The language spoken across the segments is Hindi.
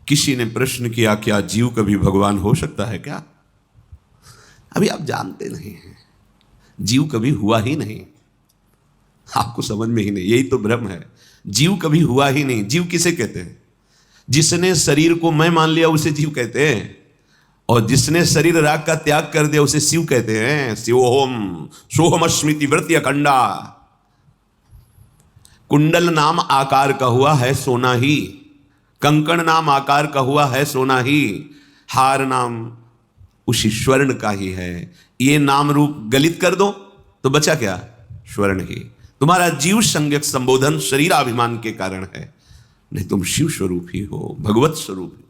किसी ने प्रश्न किया, क्या जीव कभी भगवान हो सकता है क्या? अभी आप जानते नहीं हैं, जीव कभी हुआ ही नहीं, आपको समझ में ही नहीं, यही तो भ्रम है। जीव कभी हुआ ही नहीं। जीव किसे कहते हैं? जिसने शरीर को मैं मान लिया उसे जीव कहते हैं, और जिसने शरीर राग का त्याग कर दिया उसे शिव कहते हैं। शिवोहम सोहम स्मृति वृत्ति अखंडा। कुंडल नाम आकार का हुआ है सोना ही, कंकण नाम आकार का हुआ है सोना ही, हार नाम उसी स्वर्ण का ही है। ये नाम रूप गलित कर दो तो बचा क्या? स्वर्ण ही। तुम्हारा जीव संज्ञक संबोधन शरीराभिमान के कारण है, नहीं तुम शिव स्वरूप ही हो, भगवत स्वरूप ही।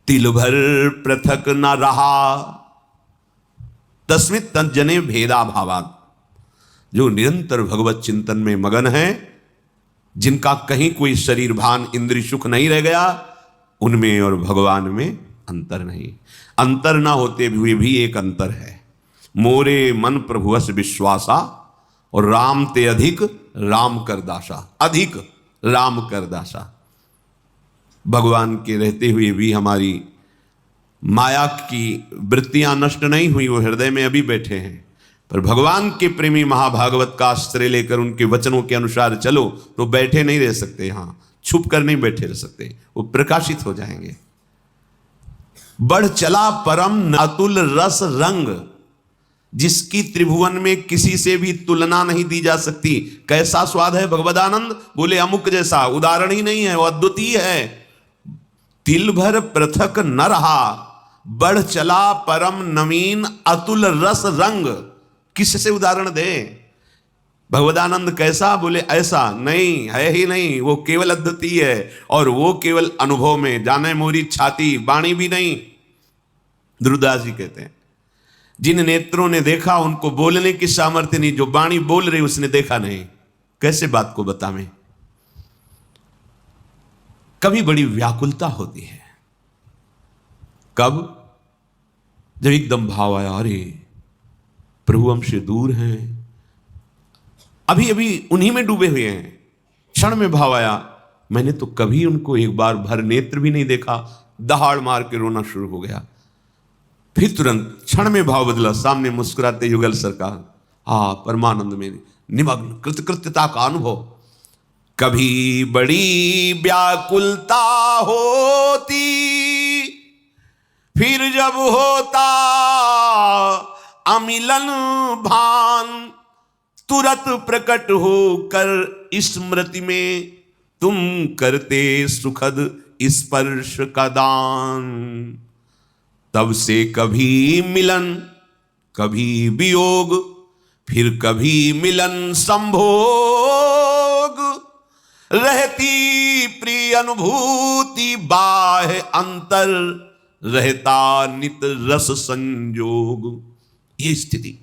तिल भर पृथक न रहा तस्मित तज्जने भेदा भावात। जो निरंतर भगवत चिंतन में मगन है, जिनका कहीं कोई शरीर भान इंद्रिय सुख नहीं रह गया, उनमें और भगवान में अंतर नहीं। अंतर ना होते हुए भी एक अंतर है। मोरे मन प्रभुवस विश्वासा और राम ते अधिक राम कर दासा। अधिक राम कर दासा। भगवान के रहते हुए भी हमारी माया की वृत्तियां नष्ट नहीं हुई, वो हृदय में अभी बैठे हैं। पर भगवान के प्रेमी महाभागवत का आश्रय लेकर उनके वचनों के अनुसार चलो तो बैठे नहीं रह सकते, यहां छुप कर नहीं बैठे रह सकते, वो प्रकाशित हो जाएंगे। बढ़ चला परम अतुल रस रंग, जिसकी त्रिभुवन में किसी से भी तुलना नहीं दी जा सकती। कैसा स्वाद है भगवदानंद? बोले अमुक जैसा, उदाहरण ही नहीं है, वो अद्वितीय है। तिल भर पृथक न रहा, बढ़ चला परम नवीन अतुल रस रंग। किससे उदाहरण दे? भगवदानंद कैसा? बोले ऐसा नहीं है ही नहीं, वो केवल अद्वितीय है, और वो केवल अनुभव में। जाने मोरी छाती, वाणी भी नहीं। ध्रुवदास जी कहते हैं, जिन नेत्रों ने देखा उनको बोलने की सामर्थ्य नहीं, जो वाणी बोल रही उसने देखा नहीं, कैसे बात को बतावें? कभी बड़ी व्याकुलता होती है। कब? जब एकदम भाव आया, अरे प्रभु हमसे दूर हैं, अभी अभी उन्हीं में डूबे हुए हैं। क्षण में भाव आया, मैंने तो कभी उनको एक बार भर नेत्र भी नहीं देखा। दहाड़ मार के रोना शुरू हो गया। फिर तुरंत क्षण में भाव बदला, सामने मुस्कुराते युगल सरकार, परमानंद में निमग्न कृतकृत्यता का अनुभव। कभी बड़ी व्याकुलता होती, फिर जब होता अमिलन भान, तुरंत प्रकट होकर स्मृति में तुम करते सुखद स्पर्श का दान। तब से कभी मिलन, कभी वियोग, फिर कभी मिलन संभोग, रहती प्रिय अनुभूति बाह्य अंतर, रहता नित रस संजोग। ये स्थिति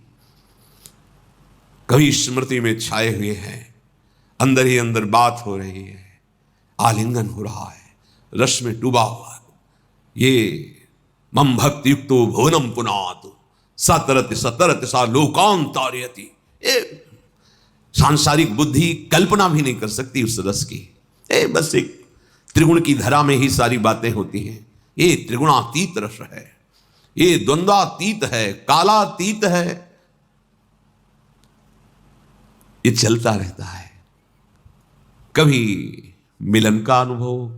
कभी स्मृति में छाए हुए हैं, अंदर ही अंदर बात हो रही है, आलिंगन हो रहा है, रस में डूबा हुआ। ये मम भक्ति युक्तो भुवनम पुनात सतरत सतरत सा लोकांतारयति। ये सांसारिक बुद्धि कल्पना भी नहीं कर सकती उस रस की। बस एक त्रिगुण की धरा में ही सारी बातें होती हैं। ये त्रिगुणातीत रस है, ये द्वंद्वातीत है, कालातीत है। ये चलता रहता है। कभी मिलन का अनुभव,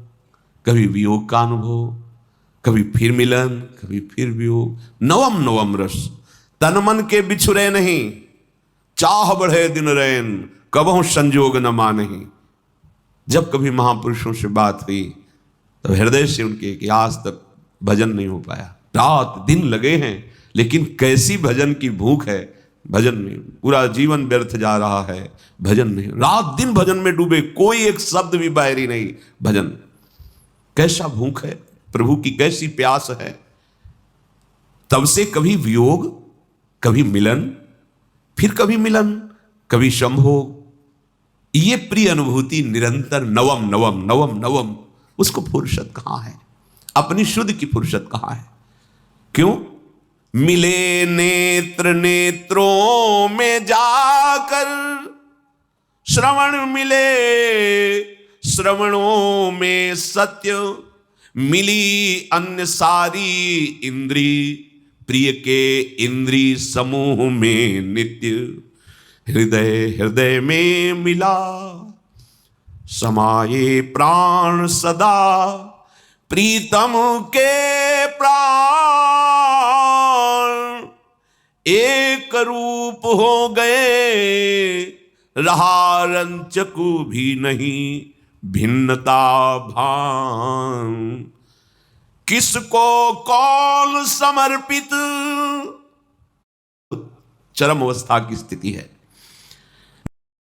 कभी वियोग का अनुभव, कभी फिर मिलन, कभी फिर वियोग। नवम नवम रस तन मन के बिछुरे नहीं, चाह बढ़े दिन रैन कबहु संजोग न मानहि। जब कभी महापुरुषों से बात हुई तो हृदय से उनके कि आज तक भजन नहीं हो पाया, रात दिन लगे हैं, लेकिन कैसी भजन की भूख है। भजन में पूरा जीवन व्यर्थ जा रहा है, भजन नहीं, रात दिन भजन में डूबे, कोई एक शब्द भी बाहरी नहीं। भजन कैसा भूख है, प्रभु की कैसी प्यास है। तब से कभी वियोग, कभी मिलन, फिर कभी मिलन, कभी संभोग। ये प्रिय अनुभूति निरंतर नवम नवम नवम नवम। उसको फुर्सत कहां है? अपनी शुद्ध की फुर्सत कहां है? क्यों? मिले नेत्र नेत्रों में जाकर, श्रवण मिले श्रवणों में सत्य, मिली अन्य सारी इंद्री, प्रिय के इंद्री समूह में नित्य, हृदय हृदय में मिला समाये प्राण सदा, प्रीतम के प्राण एक रूप हो गए, रहा रंचकु भी नहीं भिन्नता भान, किसको कौन समर्पित, चरम अवस्था की स्थिति है।